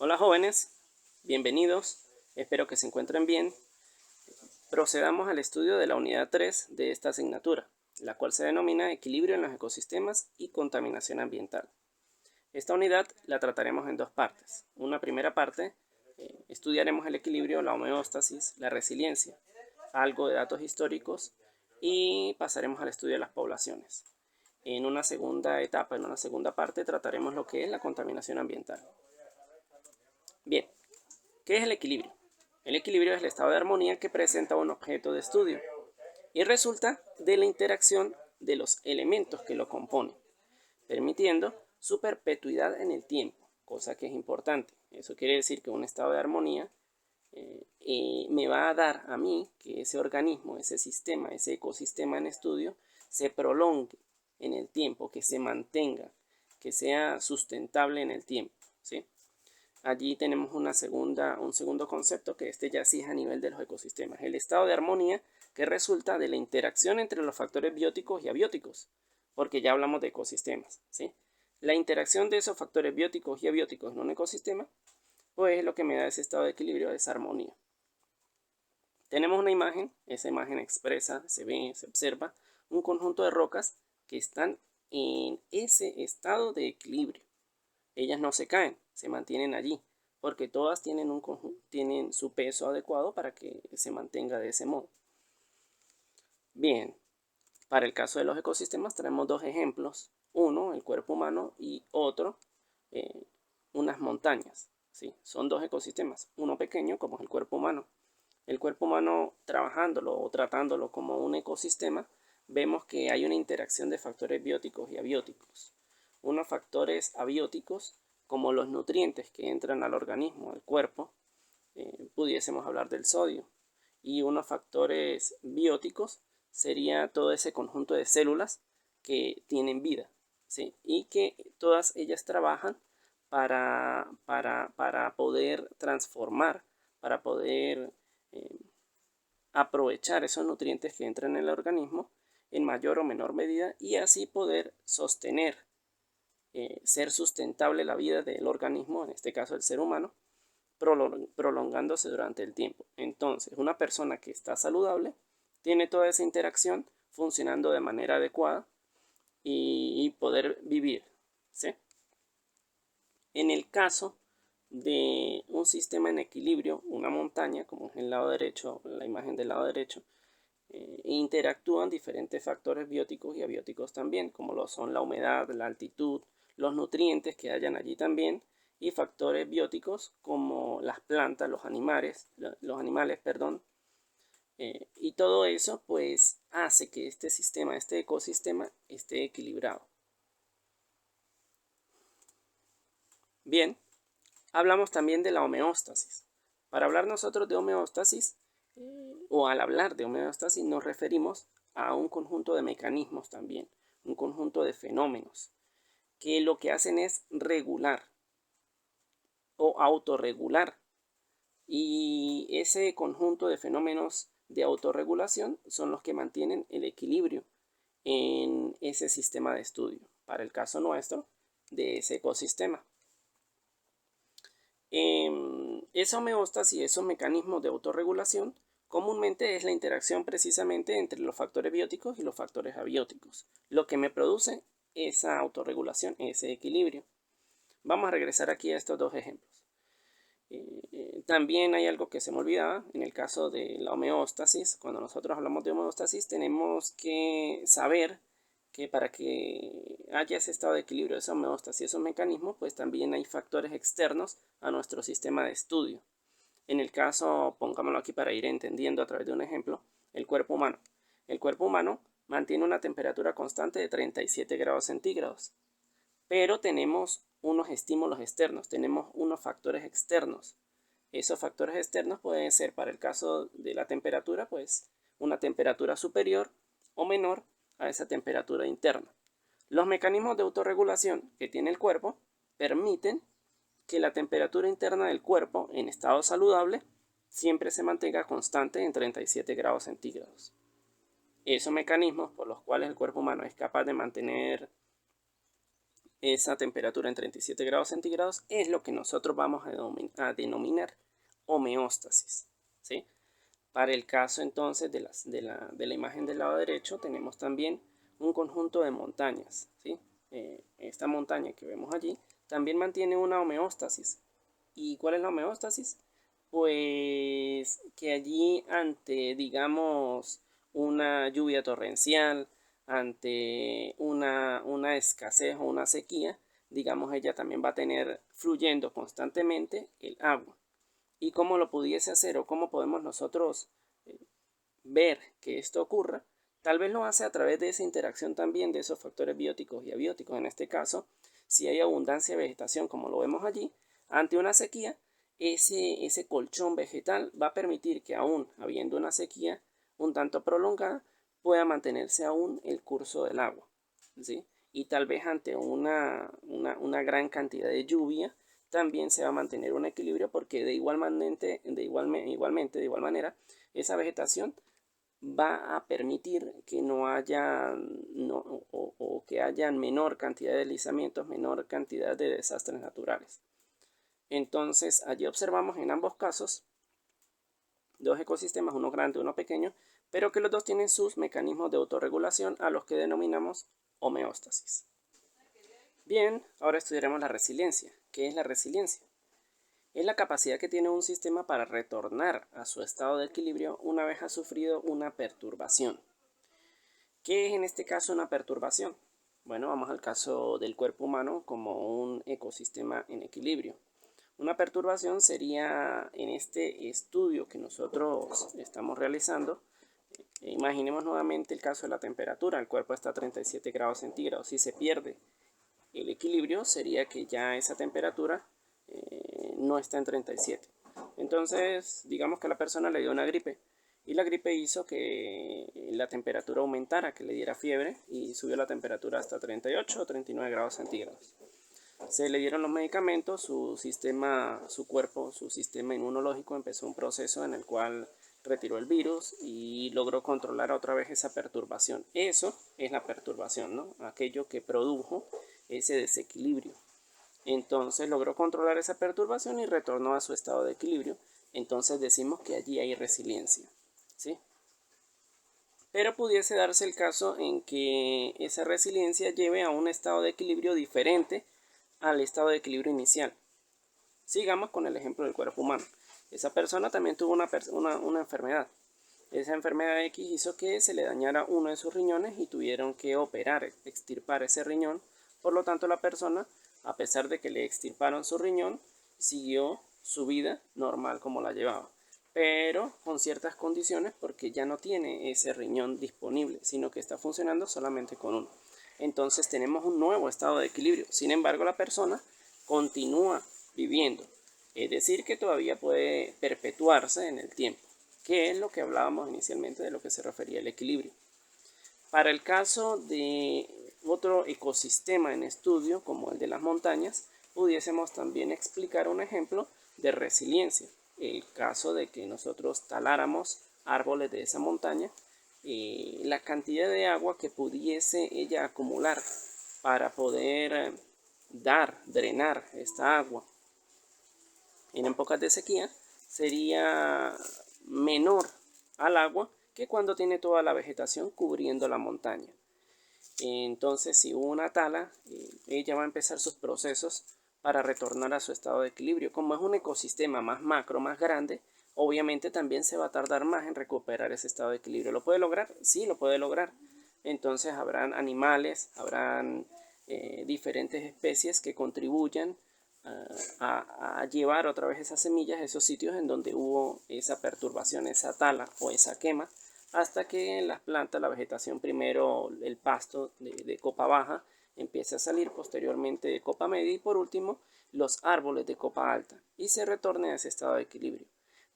Hola jóvenes, bienvenidos, espero que se encuentren bien. Procedamos al estudio de la unidad 3 de esta asignatura, la cual se denomina Equilibrio en los ecosistemas y contaminación ambiental. Esta unidad la trataremos en dos partes. Una primera parte, estudiaremos el equilibrio, la homeostasis, la resiliencia, algo de datos históricos y pasaremos al estudio de las poblaciones. En una segunda etapa, en una segunda parte, trataremos lo que es la contaminación ambiental. Bien, ¿qué es el equilibrio? El equilibrio es el estado de armonía que presenta un objeto de estudio y resulta de la interacción de los elementos que lo componen, permitiendo su perpetuidad en el tiempo, cosa que es importante. Eso quiere decir que un estado de armonía me va a dar a mí que ese organismo, ese sistema, ese ecosistema en estudio se prolongue en el tiempo, que se mantenga, que sea sustentable en el tiempo, ¿sí? Allí tenemos un segundo concepto, que ya sí es a nivel de los ecosistemas. El estado de armonía que resulta de la interacción entre los factores bióticos y abióticos, porque ya hablamos de ecosistemas, ¿sí? La interacción de esos factores bióticos y abióticos en un ecosistema, pues es lo que me da ese estado de equilibrio, esa armonía. Tenemos una imagen, esa imagen expresa, se ve, se observa un conjunto de rocas que están en ese estado de equilibrio. Ellas no se caen, se mantienen allí, porque todas tienen su peso adecuado para que se mantenga de ese modo. Bien, para el caso de los ecosistemas tenemos dos ejemplos. Uno, el cuerpo humano, y otro, unas montañas. ¿Sí? Son dos ecosistemas, uno pequeño como es el cuerpo humano. El cuerpo humano, trabajándolo o tratándolo como un ecosistema, vemos que hay una interacción de factores bióticos y abióticos. Unos factores abióticos, como los nutrientes que entran al organismo, al cuerpo, pudiésemos hablar del sodio. Y unos factores bióticos sería todo ese conjunto de células que tienen vida, ¿sí? Y que todas ellas trabajan para poder transformar, para poder aprovechar esos nutrientes que entran en el organismo en mayor o menor medida y así poder sostener, ser sustentable la vida del organismo, en este caso el ser humano, prolongándose durante el tiempo. Entonces, una persona que está saludable tiene toda esa interacción funcionando de manera adecuada y poder vivir, ¿sí? En el caso de un sistema en equilibrio, una montaña, como es el lado derecho, la imagen del lado derecho, interactúan diferentes factores bióticos y abióticos también, como lo son la humedad, la altitud, los nutrientes que hayan allí también, y factores bióticos como las plantas, los animales, y todo eso pues hace que este sistema, este ecosistema esté equilibrado. Bien, hablamos también de la homeostasis. Para hablar nosotros de homeostasis, o al hablar de homeostasis, nos referimos a un conjunto de mecanismos también, un conjunto de fenómenos, que lo que hacen es regular o autorregular. Y ese conjunto de fenómenos de autorregulación son los que mantienen el equilibrio en ese sistema de estudio, para el caso nuestro, de ese ecosistema. Esa homeostasis, esos mecanismos de autorregulación, comúnmente es la interacción precisamente entre los factores bióticos y los factores abióticos, lo que me produce esa autorregulación, ese equilibrio. Vamos a regresar aquí a estos dos ejemplos. También hay algo que se me olvidaba en el caso de la homeostasis. Cuando nosotros hablamos de homeostasis tenemos que saber que para que haya ese estado de equilibrio, esa homeostasis, esos mecanismos, pues también hay factores externos a nuestro sistema de estudio. En el caso, pongámoslo aquí para ir entendiendo a través de un ejemplo, el cuerpo humano. El cuerpo humano mantiene una temperatura constante de 37 grados centígrados, pero tenemos unos estímulos externos, tenemos unos factores externos. Esos factores externos pueden ser, para el caso de la temperatura, pues una temperatura superior o menor a esa temperatura interna. Los mecanismos de autorregulación que tiene el cuerpo permiten que la temperatura interna del cuerpo en estado saludable siempre se mantenga constante en 37 grados centígrados. Esos mecanismos por los cuales el cuerpo humano es capaz de mantener esa temperatura en 37 grados centígrados es lo que nosotros vamos a denominar homeostasis, ¿sí? Para el caso entonces de la imagen del lado derecho tenemos también un conjunto de montañas, ¿sí? Esta montaña que vemos allí también mantiene una homeostasis. ¿Y cuál es la homeostasis? Pues que allí ante, digamos, una lluvia torrencial, ante una escasez o una sequía, digamos, ella también va a tener fluyendo constantemente el agua. ¿Y cómo lo pudiese hacer o cómo podemos nosotros ver que esto ocurra? Tal vez lo hace a través de esa interacción también de esos factores bióticos y abióticos. En este caso, si hay abundancia de vegetación, como lo vemos allí, ante una sequía, ese colchón vegetal va a permitir que aún habiendo una sequía un tanto prolongada, pueda mantenerse aún el curso del agua, ¿sí? Y tal vez ante una gran cantidad de lluvia, también se va a mantener un equilibrio porque de igual manera, esa vegetación va a permitir que no haya o que haya menor cantidad de deslizamientos, menor cantidad de desastres naturales. Entonces allí observamos en ambos casos dos ecosistemas, uno grande y uno pequeño, pero que los dos tienen sus mecanismos de autorregulación a los que denominamos homeostasis. Bien, ahora estudiaremos la resiliencia. ¿Qué es la resiliencia? Es la capacidad que tiene un sistema para retornar a su estado de equilibrio una vez ha sufrido una perturbación. ¿Qué es en este caso una perturbación? Bueno, vamos al caso del cuerpo humano como un ecosistema en equilibrio. Una perturbación sería en este estudio que nosotros estamos realizando. Imaginemos nuevamente el caso de la temperatura. El cuerpo está a 37 grados centígrados. Si se pierde el equilibrio, sería que ya esa temperatura no está en 37. Entonces, digamos que a la persona le dio una gripe y la gripe hizo que la temperatura aumentara, que le diera fiebre y subió la temperatura hasta 38 o 39 grados centígrados. Se le dieron los medicamentos, su sistema inmunológico empezó un proceso en el cual retiró el virus y logró controlar otra vez esa perturbación. Eso es la perturbación, ¿no? Aquello que produjo ese desequilibrio. Entonces logró controlar esa perturbación y retornó a su estado de equilibrio. Entonces decimos que allí hay resiliencia, ¿sí? Pero pudiese darse el caso en que esa resiliencia lleve a un estado de equilibrio diferente al estado de equilibrio inicial. Sigamos con el ejemplo del cuerpo humano. Esa persona también tuvo una enfermedad. Esa enfermedad X hizo que se le dañara uno de sus riñones y tuvieron que operar, extirpar ese riñón. Por lo tanto, la persona, a pesar de que le extirparon su riñón, siguió su vida normal como la llevaba, pero con ciertas condiciones porque ya no tiene ese riñón disponible, sino que está funcionando solamente con uno. Entonces tenemos un nuevo estado de equilibrio. Sin embargo, la persona continúa viviendo, es decir, que todavía puede perpetuarse en el tiempo, que es lo que hablábamos inicialmente de lo que se refería al equilibrio. Para el caso de otro ecosistema en estudio, como el de las montañas, pudiésemos también explicar un ejemplo de resiliencia. El caso de que nosotros taláramos árboles de esa montaña, la cantidad de agua que pudiese ella acumular para poder drenar esta agua en épocas de sequía sería menor al agua que cuando tiene toda la vegetación cubriendo la montaña. Entonces, si hubo una tala, ella va a empezar sus procesos para retornar a su estado de equilibrio. Como es un ecosistema más macro, más grande, obviamente también se va a tardar más en recuperar ese estado de equilibrio. ¿Lo puede lograr? Sí, lo puede lograr. Entonces habrán animales, habrán diferentes especies que contribuyan a llevar otra vez esas semillas a esos sitios en donde hubo esa perturbación, esa tala o esa quema, hasta que en las plantas, la vegetación, primero el pasto de copa baja empiece a salir, posteriormente de copa media y por último los árboles de copa alta y se retorne a ese estado de equilibrio.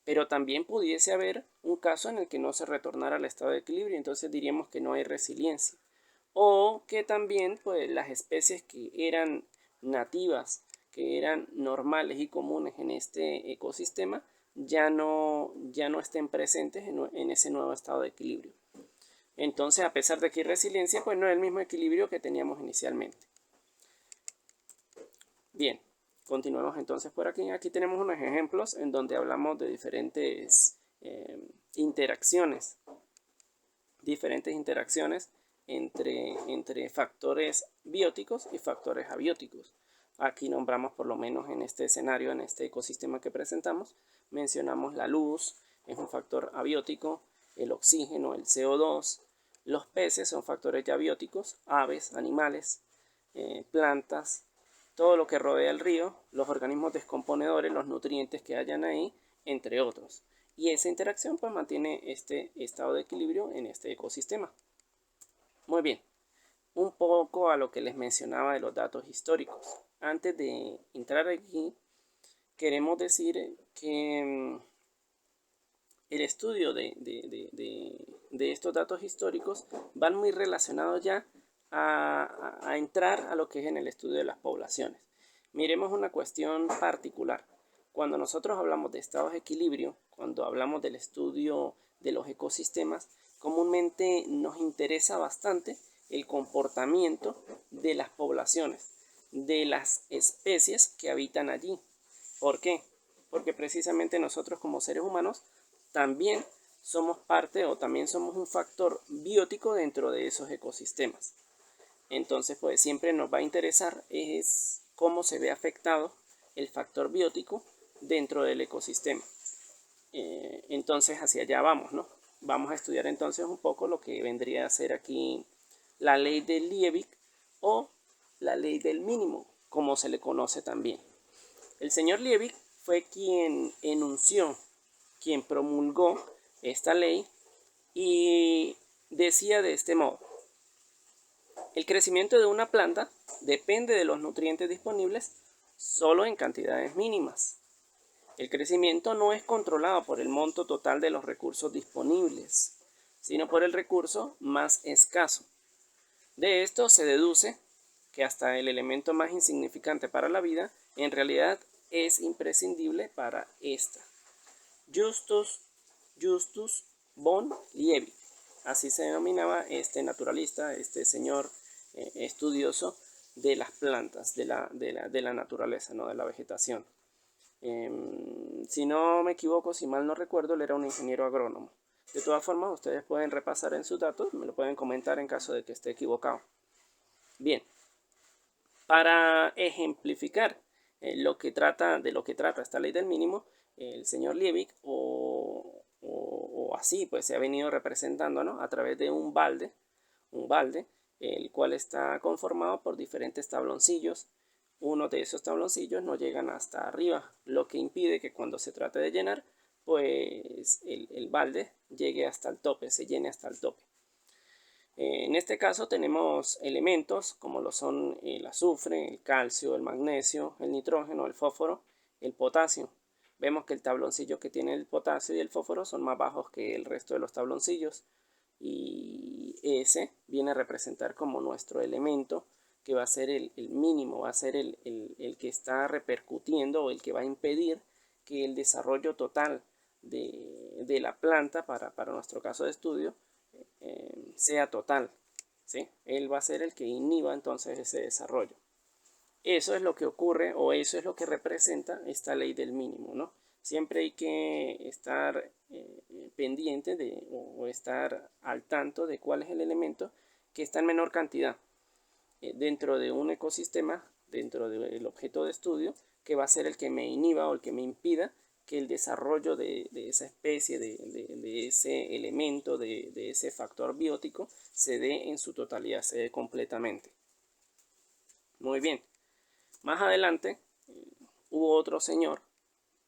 Pero también pudiese haber un caso en el que no se retornara al estado de equilibrio, entonces diríamos que no hay resiliencia. O que también pues, las especies que eran nativas, que eran normales y comunes en este ecosistema, ya no estén presentes en ese nuevo estado de equilibrio. Entonces, a pesar de que hay resiliencia, pues no es el mismo equilibrio que teníamos inicialmente. Bien, continuemos entonces por aquí. Aquí tenemos unos ejemplos en donde hablamos de diferentes interacciones entre factores bióticos y factores abióticos. Aquí nombramos, por lo menos en este escenario, en este ecosistema que presentamos, mencionamos la luz, es un factor abiótico, el oxígeno, el CO2, los peces son factores ya bióticos, aves, animales, plantas, todo lo que rodea el río, los organismos descomponedores, los nutrientes que hayan ahí, entre otros. Y esa interacción pues mantiene este estado de equilibrio en este ecosistema. Muy bien, un poco a lo que les mencionaba de los datos históricos. Antes de entrar aquí, queremos decir que el estudio de estos datos históricos van muy relacionados ya a entrar a lo que es en el estudio de las poblaciones. Miremos una cuestión particular. Cuando nosotros hablamos de estados de equilibrio, cuando hablamos del estudio de los ecosistemas, comúnmente nos interesa bastante el comportamiento de las poblaciones, de las especies que habitan allí. ¿Por qué? Porque precisamente nosotros como seres humanos también somos parte o también somos un factor biótico dentro de esos ecosistemas. Entonces, pues siempre nos va a interesar es cómo se ve afectado el factor biótico dentro del ecosistema. Entonces, hacia allá vamos, ¿no? Vamos a estudiar entonces un poco lo que vendría a ser aquí la ley de Liebig o la ley del mínimo, como se le conoce también. El señor Liebig fue quien enunció, quien promulgó esta ley y decía de este modo: el crecimiento de una planta depende de los nutrientes disponibles solo en cantidades mínimas. El crecimiento no es controlado por el monto total de los recursos disponibles, sino por el recurso más escaso. De esto se deduce que hasta el elemento más insignificante para la vida en realidad es imprescindible para esta. Justus von Liebig, así se denominaba este naturalista, este señor estudioso de las plantas, de la naturaleza, ¿no? De la vegetación. Si no me equivoco, si mal no recuerdo, él era un ingeniero agrónomo. De todas formas, ustedes pueden repasar en sus datos, me lo pueden comentar en caso de que esté equivocado. Bien, para ejemplificar de lo que trata esta ley del mínimo, el señor Liebig o así pues se ha venido representando, ¿no? A través de un balde, el cual está conformado por diferentes tabloncillos. Uno de esos tabloncillos no llegan hasta arriba, lo que impide que cuando se trate de llenar, pues el balde llegue hasta el tope, se llene hasta el tope. En este caso tenemos elementos como lo son el azufre, el calcio, el magnesio, el nitrógeno, el fósforo, el potasio. Vemos que el tabloncillo que tiene el potasio y el fósforo son más bajos que el resto de los tabloncillos, y ese viene a representar como nuestro elemento que va a ser el mínimo, va a ser el que está repercutiendo o el que va a impedir que el desarrollo total de la planta para nuestro caso de estudio sea total, ¿sí? Él va a ser el que inhiba entonces ese desarrollo. Eso es lo que ocurre o eso es lo que representa esta ley del mínimo, ¿no? Siempre hay que estar pendiente o estar al tanto de cuál es el elemento que está en menor cantidad dentro de un ecosistema, dentro del objeto de estudio, que va a ser el que me inhiba o el que me impida que el desarrollo de esa especie, de ese elemento, de ese factor biótico, se dé en su totalidad, se dé completamente. Muy bien. Más adelante hubo otro señor,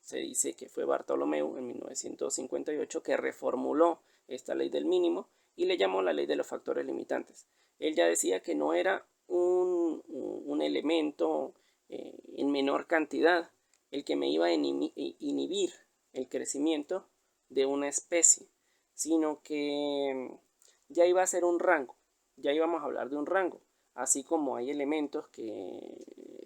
se dice que fue Bartolomeu en 1958, que reformuló esta ley del mínimo y le llamó la ley de los factores limitantes. Él ya decía que no era un elemento en menor cantidad el que me iba a inhibir el crecimiento de una especie, sino que ya iba a ser un rango, ya íbamos a hablar de un rango, así como hay elementos que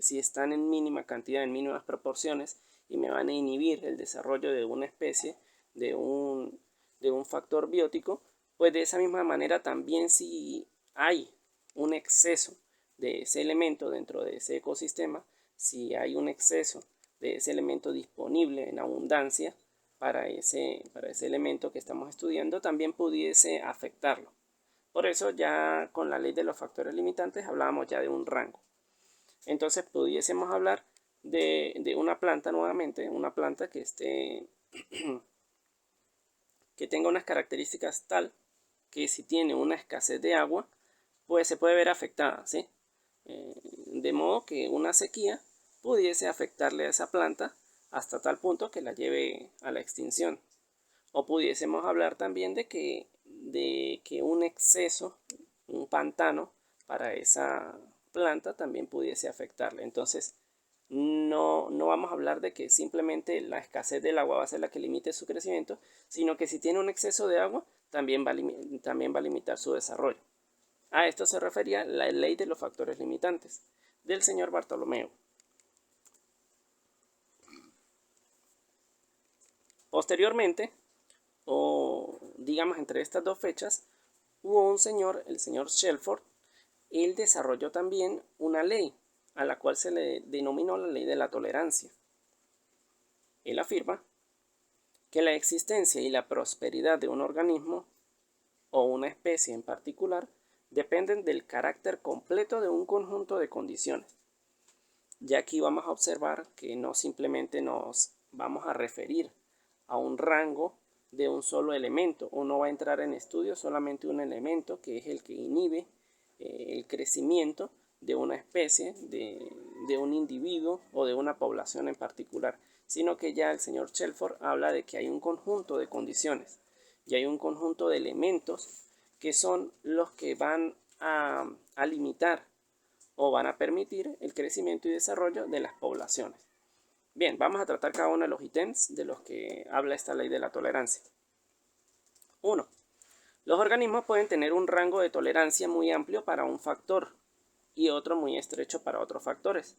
si están en mínima cantidad, en mínimas proporciones, y me van a inhibir el desarrollo de una especie, de un factor biótico, pues de esa misma manera también si hay un exceso de ese elemento dentro de ese ecosistema, si hay un exceso de ese elemento disponible en abundancia para ese elemento que estamos estudiando, también pudiese afectarlo. Por eso ya con la ley de los factores limitantes hablábamos ya de un rango. Entonces pudiésemos hablar de una planta nuevamente, una planta que que tenga unas características tal que si tiene una escasez de agua, pues se puede ver afectada, ¿sí? De modo que una sequía pudiese afectarle a esa planta hasta tal punto que la lleve a la extinción. O pudiésemos hablar también de que un exceso, un pantano para esa planta también pudiese afectarle. Entonces, no vamos a hablar de que simplemente la escasez del agua va a ser la que limite su crecimiento, sino que si tiene un exceso de agua, también va a limitar su desarrollo. A esto se refería la ley de los factores limitantes del señor Bartolomeo. Posteriormente, o digamos entre estas dos fechas, hubo un señor, el señor Shelford. Él desarrolló también una ley a la cual se le denominó la ley de la tolerancia. Él afirma que la existencia y la prosperidad de un organismo o una especie en particular dependen del carácter completo de un conjunto de condiciones. Ya aquí vamos a observar que no simplemente nos vamos a referir a un rango de un solo elemento, o no va a entrar en estudio solamente un elemento que es el que inhibe el crecimiento de una especie, de un individuo o de una población en particular, sino que ya el señor Shelford habla de que hay un conjunto de condiciones y hay un conjunto de elementos que son los que van a limitar o van a permitir el crecimiento y desarrollo de las poblaciones. Bien, vamos a tratar cada uno de los ítems de los que habla esta ley de la tolerancia. 1. Los organismos pueden tener un rango de tolerancia muy amplio para un factor y otro muy estrecho para otros factores.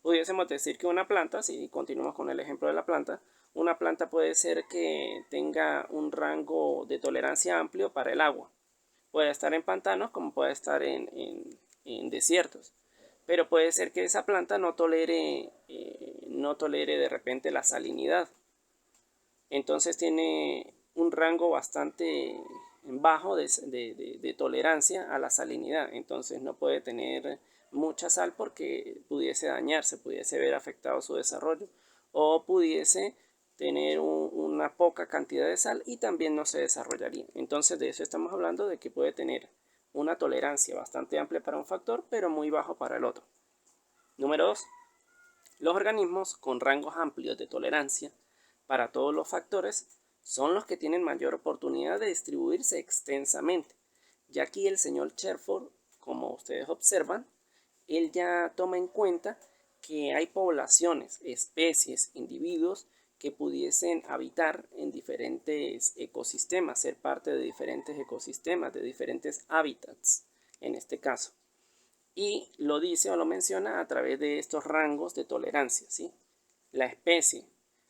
Pudiésemos decir que una planta, si continuamos con el ejemplo de la planta, una planta puede ser que tenga un rango de tolerancia amplio para el agua. Puede estar en pantanos como puede estar en desiertos. Pero puede ser que esa planta no tolere de repente la salinidad. Entonces tiene un rango bastante bajo de tolerancia a la salinidad. Entonces no puede tener mucha sal porque pudiese dañarse, pudiese ver afectado su desarrollo, o pudiese tener una poca cantidad de sal y también no se desarrollaría. Entonces de eso estamos hablando, de que puede tener una tolerancia bastante amplia para un factor, pero muy bajo para el otro. Número 2. Los organismos con rangos amplios de tolerancia para todos los factores son los que tienen mayor oportunidad de distribuirse extensamente. Ya aquí el señor Shelford, como ustedes observan, él ya toma en cuenta que hay poblaciones, especies, individuos que pudiesen habitar en diferentes ecosistemas, ser parte de diferentes ecosistemas, de diferentes hábitats en este caso. Y lo dice o lo menciona a través de estos rangos de tolerancia, ¿sí? La especie,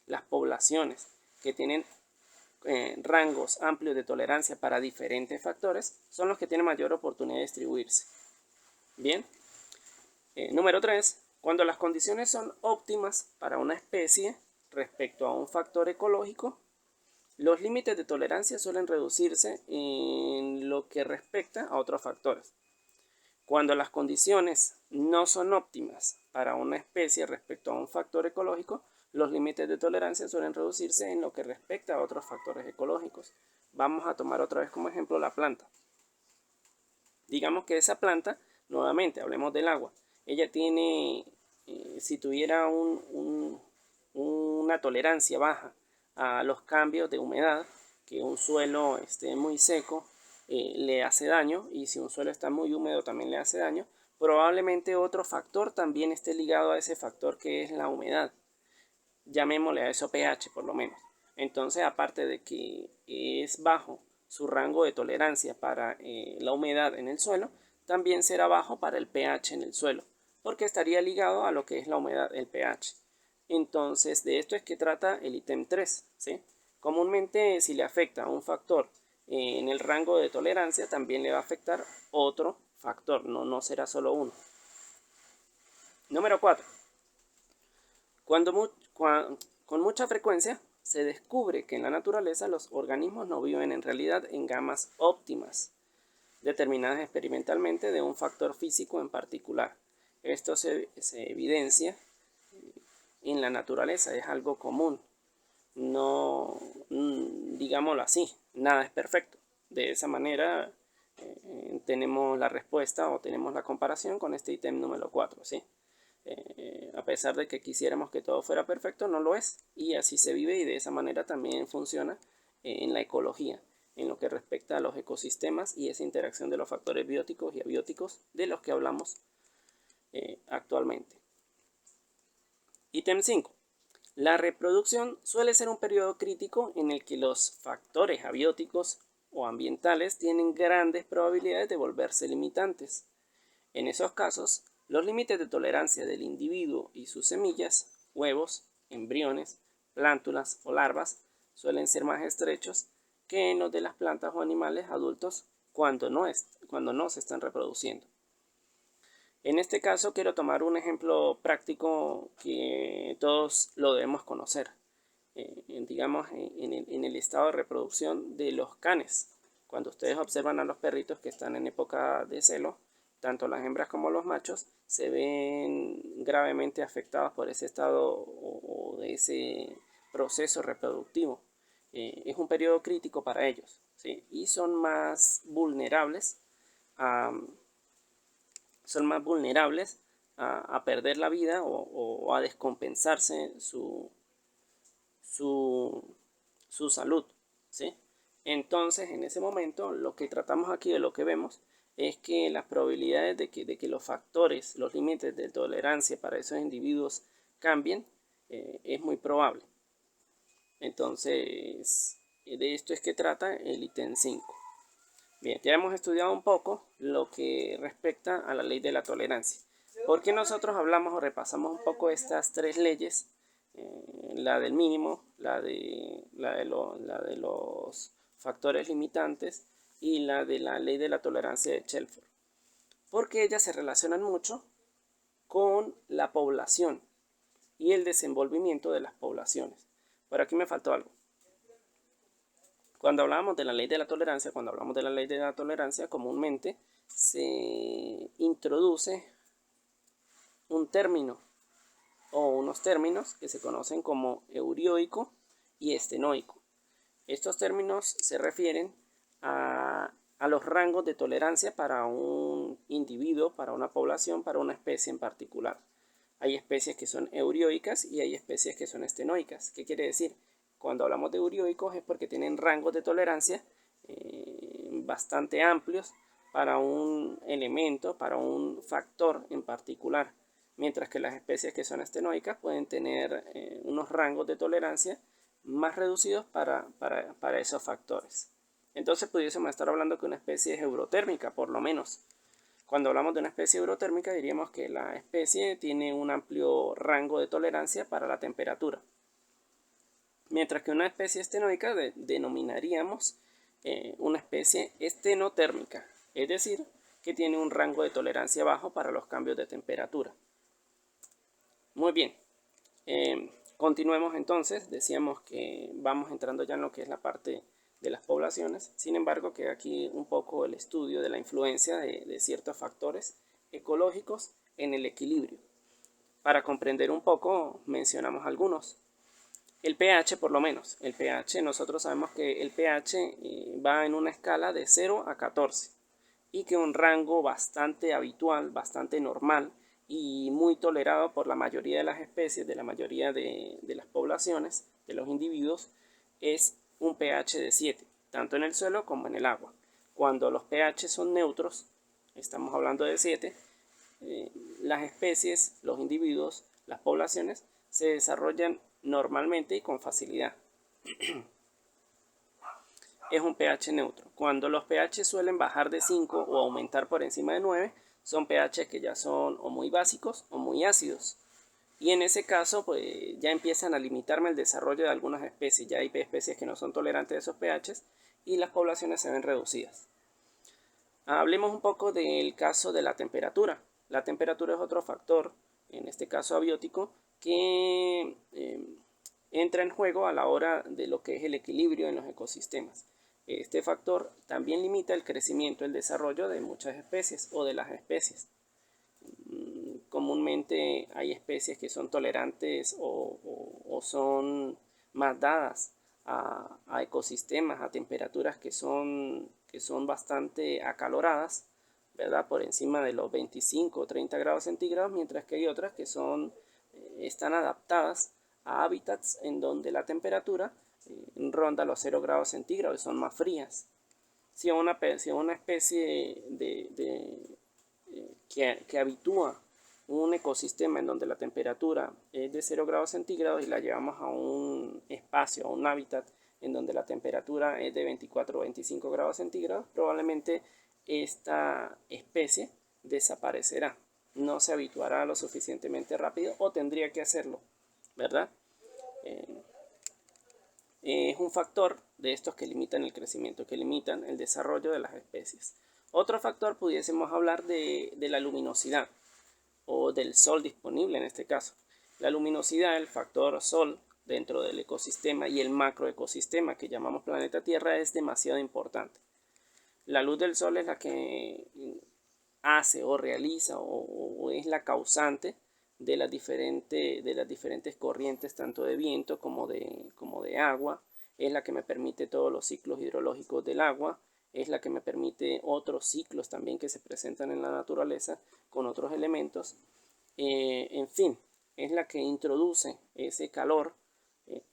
las poblaciones que tienen rangos amplios de tolerancia para diferentes factores son los que tienen mayor oportunidad de distribuirse. Bien. Número 3. Cuando las condiciones son óptimas para una especie respecto a un factor ecológico, los límites de tolerancia suelen reducirse en lo que respecta a otros factores. Cuando las condiciones no son óptimas para una especie respecto a un factor ecológico, los límites de tolerancia suelen reducirse en lo que respecta a otros factores ecológicos. Vamos a tomar otra vez como ejemplo la planta. Digamos que esa planta, nuevamente hablemos del agua, ella tiene, si tuviera una tolerancia baja a los cambios de humedad, que un suelo esté muy seco le hace daño, y si un suelo está muy húmedo también le hace daño, probablemente otro factor también esté ligado a ese factor, que es la humedad. Llamémosle a eso pH por lo menos. Entonces, aparte de que es bajo su rango de tolerancia para la humedad en el suelo, también será bajo para el pH en el suelo, porque estaría ligado a lo que es la humedad, el pH. Entonces, de esto es que trata el ítem 3, ¿sí? Comúnmente, si le afecta a un factor en el rango de tolerancia, también le va a afectar otro factor, no será solo uno. Número 4. Con mucha frecuencia se descubre que en la naturaleza los organismos no viven en realidad en gamas óptimas, determinadas experimentalmente de un factor físico en particular. Esto se evidencia en la naturaleza, es algo común. No, digámoslo así, nada es perfecto. De esa manera tenemos la respuesta o tenemos la comparación con este ítem número 4, ¿sí? A pesar de que quisiéramos que todo fuera perfecto, no lo es. Y así se vive y de esa manera también funciona en la ecología, en lo que respecta a los ecosistemas y esa interacción de los factores bióticos y abióticos de los que hablamos actualmente. Ítem 5. La reproducción suele ser un periodo crítico en el que los factores abióticos o ambientales tienen grandes probabilidades de volverse limitantes. En esos casos, los límites de tolerancia del individuo y sus semillas, huevos, embriones, plántulas o larvas suelen ser más estrechos que en los de las plantas o animales adultos cuando no se están reproduciendo. En este caso quiero tomar un ejemplo práctico que todos lo debemos conocer. Digamos, en el estado de reproducción de los canes. Cuando ustedes observan a los perritos que están en época de celo, tanto las hembras como los machos se ven gravemente afectados por ese estado o de ese proceso reproductivo. Es un periodo crítico para ellos, ¿sí? Y son más vulnerables a perder la vida o a descompensarse su salud, ¿sí? Entonces, en ese momento, lo que tratamos aquí, de lo que vemos, es que las probabilidades de que los factores, los límites de tolerancia para esos individuos cambien, es muy probable. Entonces, de esto es que trata el ítem 5. Bien, ya hemos estudiado un poco lo que respecta a la ley de la tolerancia. ¿Por qué nosotros hablamos o repasamos un poco estas tres leyes? La del mínimo, la de los factores limitantes y la de la ley de la tolerancia de Shelford. Porque ellas se relacionan mucho con la población y el desenvolvimiento de las poblaciones. Por aquí me faltó algo. Cuando hablamos de la ley de la tolerancia, comúnmente se introduce un término o unos términos que se conocen como eurioico y estenoico. Estos términos se refieren a los rangos de tolerancia para un individuo, para una población, para una especie en particular. Hay especies que son eurioicas y hay especies que son estenoicas. ¿Qué quiere decir? Cuando hablamos de eurioicos es porque tienen rangos de tolerancia bastante amplios para un elemento, para un factor en particular, mientras que las especies que son estenoicas pueden tener unos rangos de tolerancia más reducidos para esos factores. Entonces pudiésemos estar hablando que una especie es eurotérmica, por lo menos. Cuando hablamos de una especie eurotérmica diríamos que la especie tiene un amplio rango de tolerancia para la temperatura. Mientras que una especie estenoica denominaríamos una especie estenotérmica, es decir, que tiene un rango de tolerancia bajo para los cambios de temperatura. Muy bien, continuemos entonces. Decíamos que vamos entrando ya en lo que es la parte de las poblaciones. Sin embargo, queda aquí un poco el estudio de la influencia de ciertos factores ecológicos en el equilibrio. Para comprender un poco, mencionamos algunos. El pH, por lo menos. El pH, nosotros sabemos que el pH va en una escala de 0 a 14 y que un rango bastante habitual, bastante normal y muy tolerado por la mayoría de las especies, de la mayoría de las poblaciones, de los individuos, es un pH de 7, tanto en el suelo como en el agua. Cuando los pH son neutros, estamos hablando de 7, las especies, los individuos, las poblaciones se desarrollan normalmente y con facilidad. Es un pH neutro. Cuando los pH suelen bajar de 5 o aumentar por encima de 9, son pH que ya son o muy básicos o muy ácidos. Y en ese caso, pues ya empiezan a limitarme el desarrollo de algunas especies. Ya hay especies que no son tolerantes a esos pHs y las poblaciones se ven reducidas. Hablemos un poco del caso de la temperatura. La temperatura es otro factor, en este caso abiótico, que entra en juego a la hora de lo que es el equilibrio en los ecosistemas. Este factor también limita el crecimiento, el desarrollo de muchas especies o de las especies. Comúnmente hay especies que son tolerantes o son más dadas a ecosistemas, a temperaturas que son bastante acaloradas, ¿verdad? Por encima de los 25 o 30 grados centígrados, mientras que hay otras que están adaptadas a hábitats en donde la temperatura ronda los 0 grados centígrados y son más frías. Si una especie que habitúa un ecosistema en donde la temperatura es de 0 grados centígrados y la llevamos a un espacio, a un hábitat en donde la temperatura es de 24 o 25 grados centígrados, probablemente esta especie desaparecerá, no se habituará lo suficientemente rápido o tendría que hacerlo, ¿verdad? Es un factor de estos que limitan el crecimiento, que limitan el desarrollo de las especies. Otro factor pudiésemos hablar de la luminosidad o del sol disponible en este caso. La luminosidad, el factor sol dentro del ecosistema y el macroecosistema que llamamos planeta Tierra es demasiado importante. La luz del sol es la que hace o realiza o es la causante de las diferentes corrientes tanto de viento como de agua, es la que me permite todos los ciclos hidrológicos del agua, es la que me permite otros ciclos también que se presentan en la naturaleza con otros elementos, en fin, es la que introduce ese calor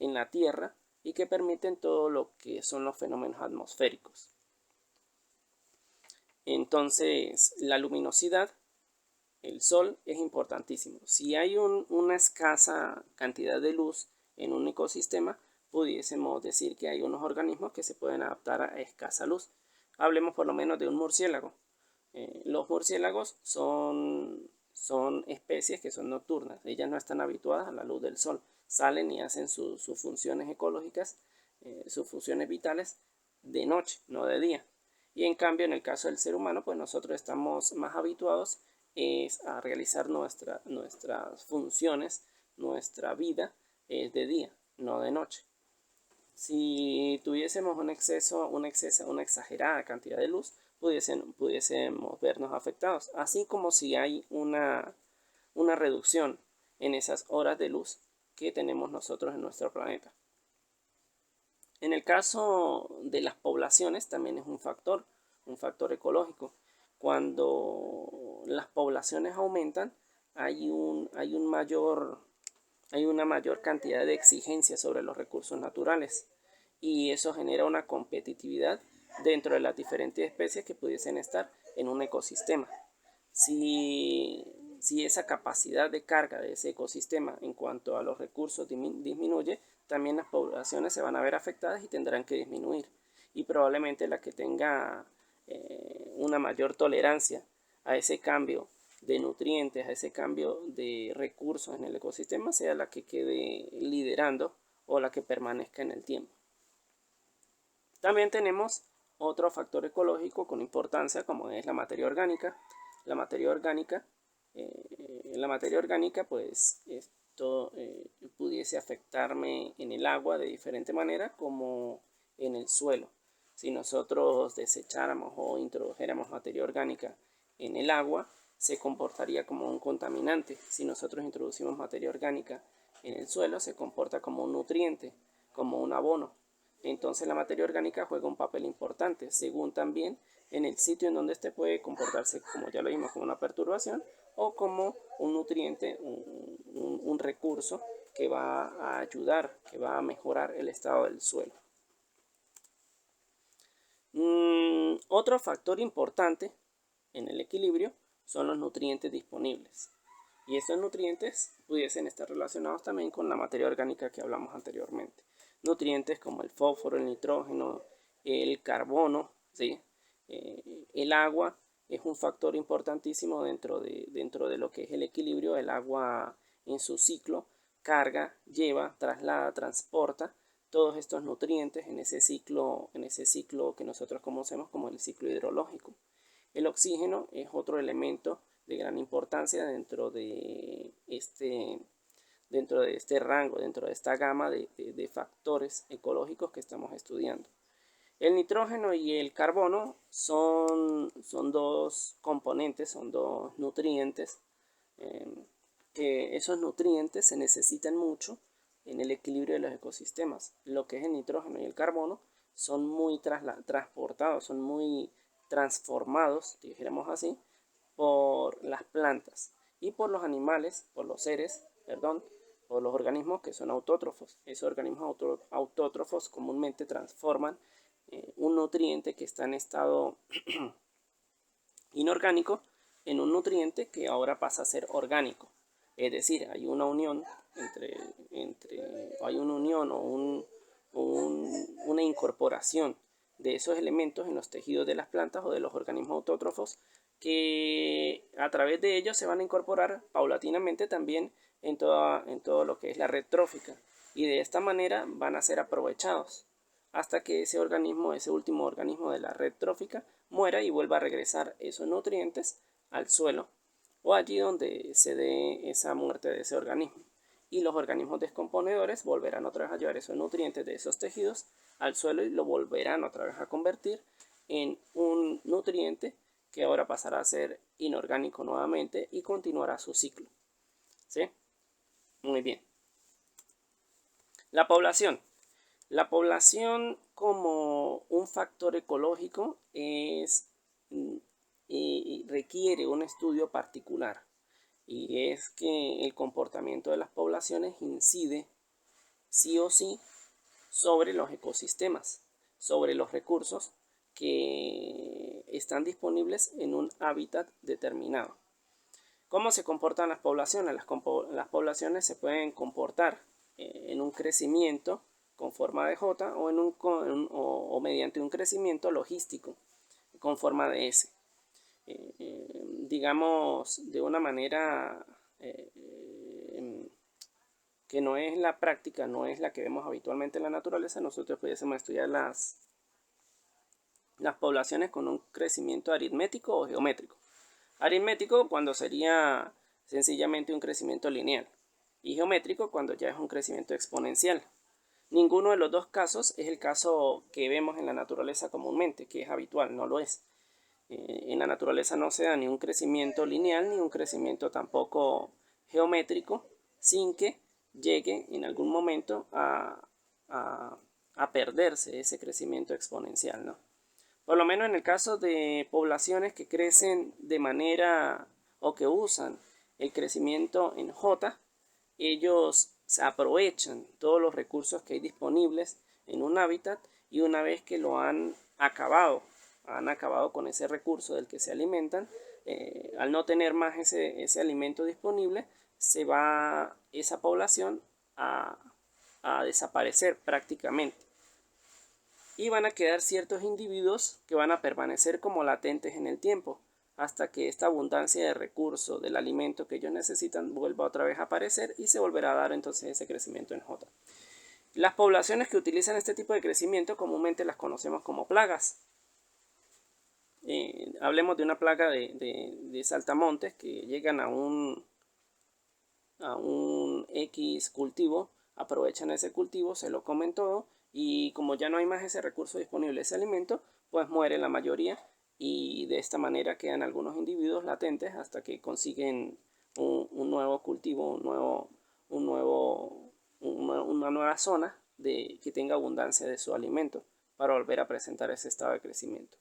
en la Tierra y que permiten todo lo que son los fenómenos atmosféricos. Entonces, la luminosidad, el sol, es importantísimo. Si hay una escasa cantidad de luz en un ecosistema, pudiésemos decir que hay unos organismos que se pueden adaptar a escasa luz. Hablemos por lo menos de un murciélago. Los murciélagos son especies que son nocturnas. Ellas no están habituadas a la luz del sol. Salen y hacen sus funciones ecológicas, sus funciones vitales de noche, no de día. Y en cambio, en el caso del ser humano, pues nosotros estamos más habituados a realizar nuestras funciones, nuestra vida es de día, no de noche. Si tuviésemos una exagerada cantidad de luz, pudiésemos vernos afectados, así como si hay una reducción en esas horas de luz que tenemos nosotros en nuestro planeta. En el caso de las poblaciones también es un factor ecológico. Cuando las poblaciones aumentan, hay una mayor cantidad de exigencias sobre los recursos naturales y eso genera una competitividad dentro de las diferentes especies que pudiesen estar en un ecosistema. Si esa capacidad de carga de ese ecosistema en cuanto a los recursos disminuye, también las poblaciones se van a ver afectadas y tendrán que disminuir. Y probablemente la que tenga una mayor tolerancia a ese cambio de nutrientes, a ese cambio de recursos en el ecosistema, sea la que quede liderando o la que permanezca en el tiempo. También tenemos otro factor ecológico con importancia como es la materia orgánica. La materia orgánica, pues esto pudiese afectarme en el agua de diferente manera como en el suelo. Si nosotros desecháramos o introdujéramos materia orgánica en el agua, se comportaría como un contaminante. Si nosotros introducimos materia orgánica en el suelo, se comporta como un nutriente, como un abono. Entonces la materia orgánica juega un papel importante, según también en el sitio en donde puede comportarse, como ya lo vimos, como una perturbación o como un nutriente, un recurso que va a ayudar, que va a mejorar el estado del suelo. Otro factor importante en el equilibrio son los nutrientes disponibles. Y estos nutrientes pudiesen estar relacionados también con la materia orgánica que hablamos anteriormente. Nutrientes como el fósforo, el nitrógeno, el carbono, ¿sí? El agua es un factor importantísimo dentro de lo que es el equilibrio. El agua en su ciclo carga, lleva, traslada, transporta todos estos nutrientes en ese ciclo que nosotros conocemos como el ciclo hidrológico. El oxígeno es otro elemento de gran importancia dentro de dentro de este rango, dentro de esta gama de factores ecológicos que estamos estudiando. El nitrógeno y el carbono son dos componentes, son dos nutrientes, que esos nutrientes se necesitan mucho en el equilibrio de los ecosistemas. Lo que es el nitrógeno y el carbono son muy transportados, son muy transformados, dijéramos así, por las plantas y por los animales, por los seres, perdón, por los organismos que son autótrofos. Esos organismos autótrofos comúnmente transforman un nutriente que está en estado inorgánico en un nutriente que ahora pasa a ser orgánico. Es decir, hay una unión hay una unión o una incorporación de esos elementos en los tejidos de las plantas o de los organismos autótrofos, que a través de ellos se van a incorporar paulatinamente también en todo lo que es la red trófica, y de esta manera van a ser aprovechados hasta que ese último organismo de la red trófica muera y vuelva a regresar esos nutrientes al suelo o allí donde se dé esa muerte de ese organismo. Y los organismos descomponedores volverán otra vez a llevar esos nutrientes de esos tejidos al suelo y lo volverán otra vez a convertir en un nutriente que ahora pasará a ser inorgánico nuevamente y continuará su ciclo. ¿Sí? Muy bien. La población. La población como un factor ecológico requiere un estudio particular, y es que el comportamiento de las poblaciones incide sí o sí sobre los ecosistemas, sobre los recursos que están disponibles en un hábitat determinado. ¿Cómo se comportan las poblaciones? Las poblaciones se pueden comportar en un crecimiento con forma de J o mediante un crecimiento logístico con forma de S. Digamos, de una manera que no es la práctica, no es la que vemos habitualmente en la naturaleza, nosotros pudiésemos estudiar las poblaciones con un crecimiento aritmético o geométrico. Aritmético cuando sería sencillamente un crecimiento lineal, y geométrico cuando ya es un crecimiento exponencial. Ninguno de los dos casos es el caso que vemos en la naturaleza comúnmente, que es habitual, no lo es. En la naturaleza no se da ni un crecimiento lineal ni un crecimiento tampoco geométrico sin que llegue en algún momento a perderse ese crecimiento exponencial, ¿no? Por lo menos en el caso de poblaciones que crecen de manera o que usan el crecimiento en J, ellos se aprovechan todos los recursos que hay disponibles en un hábitat, y una vez que lo han acabado con ese recurso del que se alimentan, al no tener más ese alimento disponible, se va esa población a desaparecer prácticamente. Y van a quedar ciertos individuos que van a permanecer como latentes en el tiempo, hasta que esta abundancia de recursos del alimento que ellos necesitan vuelva otra vez a aparecer y se volverá a dar entonces ese crecimiento en J. Las poblaciones que utilizan este tipo de crecimiento comúnmente las conocemos como plagas. Hablemos de una plaga de saltamontes que llegan a un X cultivo, aprovechan ese cultivo, se lo comen todo, y como ya no hay más ese recurso disponible, ese alimento, pues muere la mayoría, y de esta manera quedan algunos individuos latentes hasta que consiguen un nuevo cultivo, una nueva zona que tenga abundancia de su alimento para volver a presentar ese estado de crecimiento.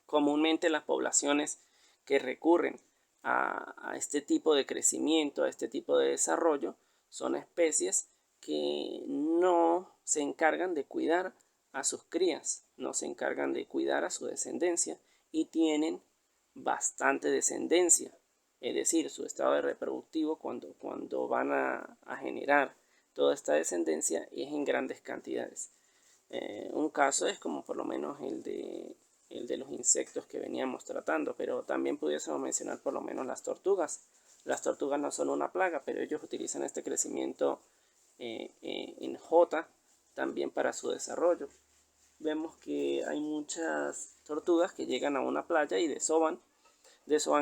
Comúnmente las poblaciones que recurren a este tipo de crecimiento, a este tipo de desarrollo, son especies que no se encargan de cuidar a sus crías, no se encargan de cuidar a su descendencia, y tienen bastante descendencia. Es decir, su estado de reproductivo cuando van a generar toda esta descendencia es en grandes cantidades. Un caso es como por lo menos el de los insectos que veníamos tratando, pero también pudiésemos mencionar por lo menos las tortugas. Las tortugas no son una plaga, pero ellos utilizan este crecimiento en J también para su desarrollo. Vemos que hay muchas tortugas que llegan a una playa y desovan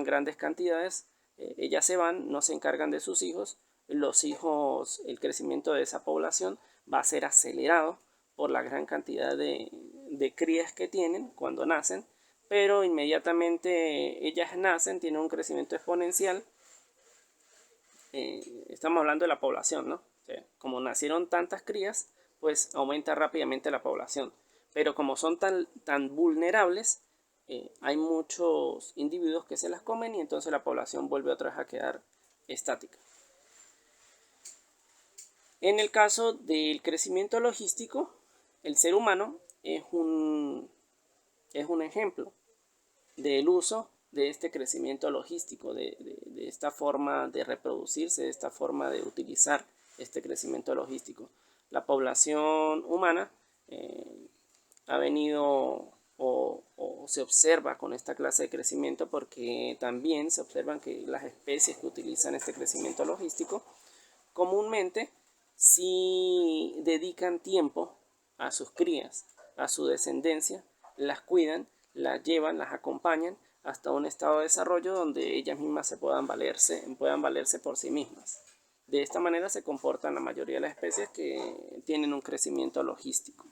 grandes cantidades ellas se van, no se encargan de sus hijos, los hijos, el crecimiento de esa población va a ser acelerado por la gran cantidad de crías que tienen cuando nacen, pero inmediatamente ellas nacen, tienen un crecimiento exponencial. Estamos hablando de la población, ¿no? O sea, como nacieron tantas crías, pues aumenta rápidamente la población. Pero como son tan vulnerables, hay muchos individuos que se las comen y entonces la población vuelve otra vez a quedar estática. En el caso del crecimiento logístico, el ser humano es un ejemplo del uso de este crecimiento logístico, de esta forma de reproducirse, de esta forma de utilizar este crecimiento logístico. La población humana ha venido o se observa con esta clase de crecimiento porque también se observan que las especies que utilizan este crecimiento logístico comúnmente sí dedican tiempo a sus crías, a su descendencia, las cuidan, las llevan, las acompañan hasta un estado de desarrollo donde ellas mismas se puedan valerse por sí mismas. De esta manera se comportan la mayoría de las especies que tienen un crecimiento logístico.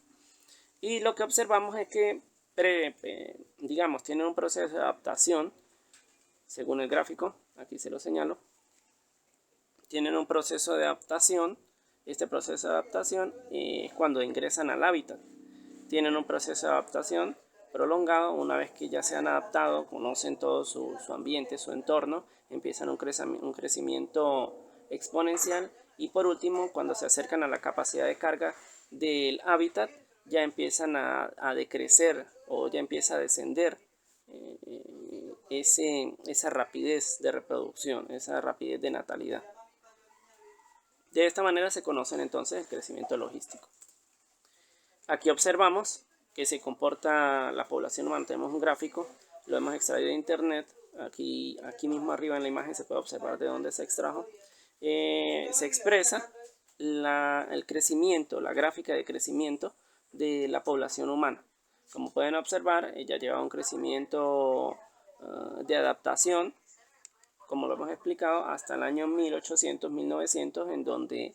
Y lo que observamos es que, digamos, tienen un proceso de adaptación, según el gráfico, aquí se lo señalo, tienen un proceso de adaptación. Este proceso de adaptación es cuando ingresan al hábitat. Tienen un proceso de adaptación prolongado. Una vez que ya se han adaptado, conocen todo su ambiente, su entorno, empiezan un crecimiento exponencial. Y por último, cuando se acercan a la capacidad de carga del hábitat, ya empiezan a decrecer o ya empieza a descender esa rapidez de reproducción, esa rapidez de natalidad. De esta manera se conocen entonces el crecimiento logístico. Aquí observamos que se comporta la población humana. Tenemos un gráfico, lo hemos extraído de internet. Aquí mismo arriba en la imagen se puede observar de dónde se extrajo. Se expresa el crecimiento, la gráfica de crecimiento de la población humana. Como pueden observar, ella lleva un crecimiento de adaptación, como lo hemos explicado, hasta el año 1800-1900, en donde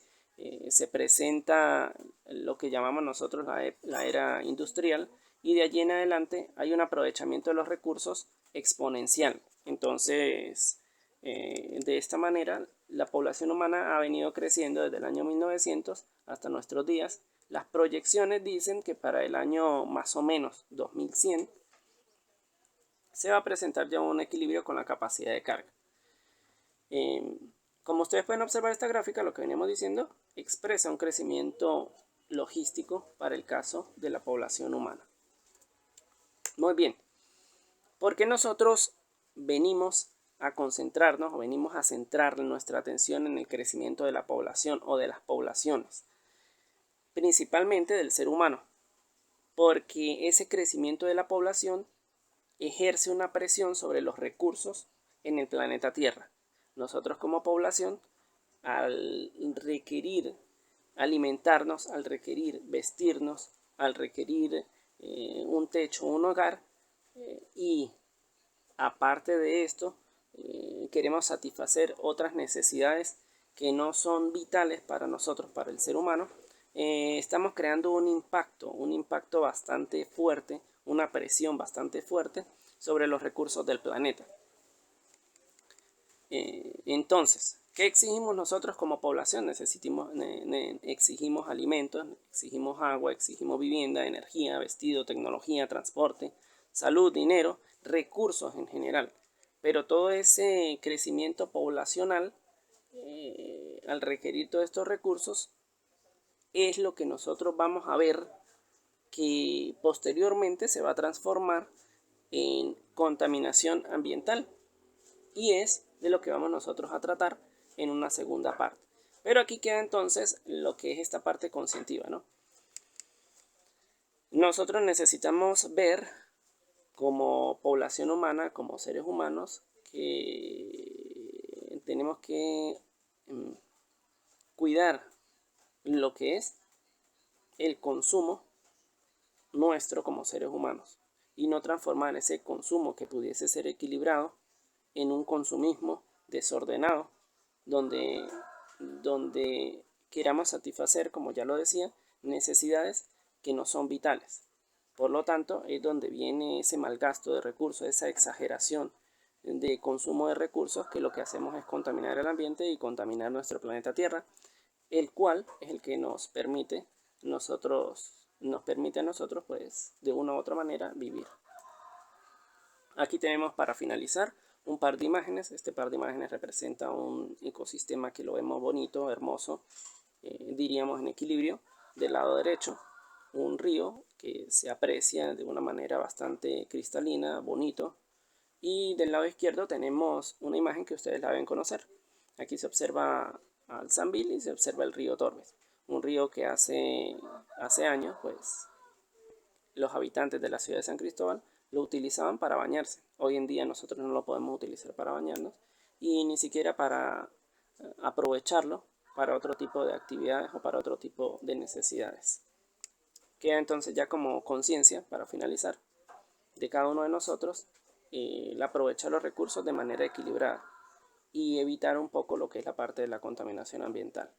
se presenta lo que llamamos nosotros la era industrial, y de allí en adelante hay un aprovechamiento de los recursos exponencial. Entonces, de esta manera, la población humana ha venido creciendo desde el año 1900 hasta nuestros días. Las proyecciones dicen que para el año más o menos 2100 se va a presentar ya un equilibrio con la capacidad de carga. Como ustedes pueden observar, esta gráfica, lo que veníamos diciendo, expresa un crecimiento logístico para el caso de la población humana. Muy bien, ¿por qué nosotros venimos a concentrarnos o venimos a centrar nuestra atención en el crecimiento de la población o de las poblaciones? Principalmente del ser humano, porque ese crecimiento de la población ejerce una presión sobre los recursos en el planeta Tierra. Nosotros como población, al requerir alimentarnos, al requerir vestirnos, al requerir un techo, un hogar, y aparte de esto, queremos satisfacer otras necesidades que no son vitales para nosotros, para el ser humano, estamos creando un impacto bastante fuerte, una presión bastante fuerte sobre los recursos del planeta. Entonces, ¿qué exigimos nosotros como población? Exigimos alimentos, exigimos agua, exigimos vivienda, energía, vestido, tecnología, transporte, salud, dinero, recursos en general. Pero todo ese crecimiento poblacional, al requerir todos estos recursos, es lo que nosotros vamos a ver que posteriormente se va a transformar en contaminación ambiental. Y es de lo que vamos nosotros a tratar en una segunda parte. Pero aquí queda entonces lo que es esta parte conscientiva, ¿no? Nosotros necesitamos ver como población humana, como seres humanos, que tenemos que cuidar lo que es el consumo nuestro como seres humanos y no transformar ese consumo que pudiese ser equilibrado en un consumismo desordenado, donde queramos satisfacer, como ya lo decía, necesidades que no son vitales. Por lo tanto, es donde viene ese malgasto de recursos, esa exageración de consumo de recursos, que lo que hacemos es contaminar el ambiente y contaminar nuestro planeta Tierra, el cual es el que nos permite a nosotros, pues, de una u otra manera vivir. Aquí tenemos, para finalizar, un par de imágenes. Este par de imágenes representa un ecosistema que lo vemos bonito, hermoso, diríamos en equilibrio. Del lado derecho, un río que se aprecia de una manera bastante cristalina, bonito. Y del lado izquierdo tenemos una imagen que ustedes la deben conocer. Aquí se observa al Sambil y se observa el río Torbes, un río que hace años, pues, los habitantes de la ciudad de San Cristóbal lo utilizaban para bañarse. Hoy en día nosotros no lo podemos utilizar para bañarnos y ni siquiera para aprovecharlo para otro tipo de actividades o para otro tipo de necesidades. Queda entonces ya como conciencia, para finalizar, de cada uno de nosotros el aprovechar los recursos de manera equilibrada y evitar un poco lo que es la parte de la contaminación ambiental.